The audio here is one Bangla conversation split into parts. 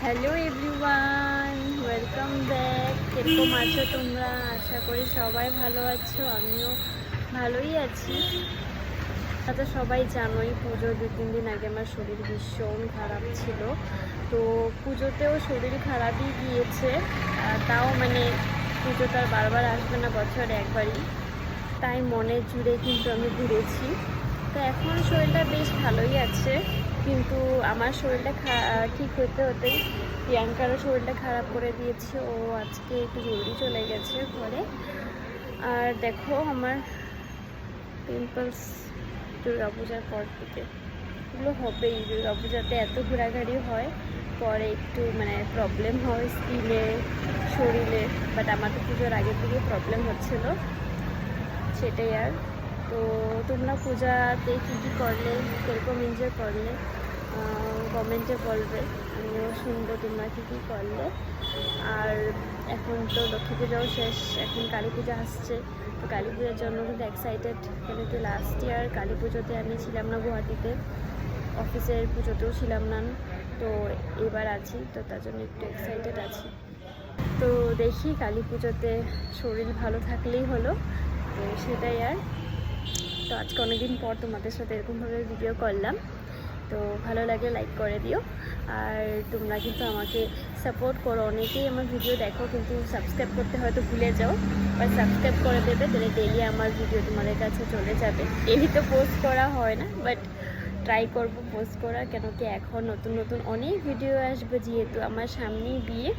Hello everyone, welcome back. কিরকম আছো তোমরা? আশা করি সবাই ভালো আছো, আমিও ভালোই আছি। তো সবাই জানোই পুজো 2-3 দিন আগে আমার শরীর ভীষণ খারাপ ছিল। তো পুজোতেও শরীর খারাপই গিয়েছে। তাও মানে পুজো তো আর বারবার আসবে না, বছরে একবারই, তাই মনে জুড়ে কিন্তু আমি ঘুরেছি। তো এখন শরীরটা বেশ ভালোই আছে, কিন্তু আমার শরীরটা ঠিক হতে হতেই প্রিয়াঙ্কারও শরীরটা খারাপ করে দিয়েছে। ও আজকে একটু জলদি চলে গেছে ঘরে। আর দেখো আমার পিম্পলস দুর্গাপূজার পর থেকে এগুলো হবেই। দুর্গাপূজাতে এত ঘোরাঘুরি হয়, পরে একটু মানে প্রবলেম হয় স্কিনে, শরীরে। বাট আমার তো পুজোর আগের থেকে প্রবলেম হচ্ছিল, সেটাই। আর তো তোমরা পূজাতে কী কী করলে, কীরকম এনজয় করলে কমেন্টে বলবে, আমিও শুনবো তোমরা কী কী করলে। আর এখন তো লক্ষ্মী পূজাও শেষ, এখন কালী পূজা আসছে। তো কালী পূজার জন্য কিন্তু এক্সাইটেড, কেন কি লাস্ট ইয়ার কালী পুজোতে আমি ছিলাম না গুয়াহাটিতে, অফিসের পুজোতেও ছিলাম না, তো এবার আছি, তো তার জন্য একটু এক্সাইটেড আছি। তো দেখি কালী পুজোতে শরীর ভালো থাকলেই হলো, তো সেটাই। আর তো আজকে অনেকদিন পর তোমাদের সাথে এরকমভাবে ভিডিও করলাম, তো ভালো লাগলে লাইক করে দিও। আর তোমরা কিন্তু আমাকে সাপোর্ট করো, অনেকেই আমার ভিডিও দেখো কিন্তু সাবস্ক্রাইব করতে হয়তো ভুলে যাও, বা সাবস্ক্রাইব করে দেবে, তাহলে ডেইলি আমার ভিডিও তোমাদের কাছে চলে যাবে। ডেইলি তো পোস্ট করা হয় না, বাট ট্রাই করব পোস্ট করার, কেন কি এখন নতুন নতুন অনেক ভিডিও আসবে, যেহেতু আমার সামনেই বিয়ে,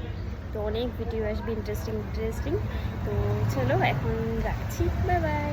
তো অনেক ভিডিও আসবে ইন্টারেস্টিং। তো চলো এখন রাখছি, বাই বাই।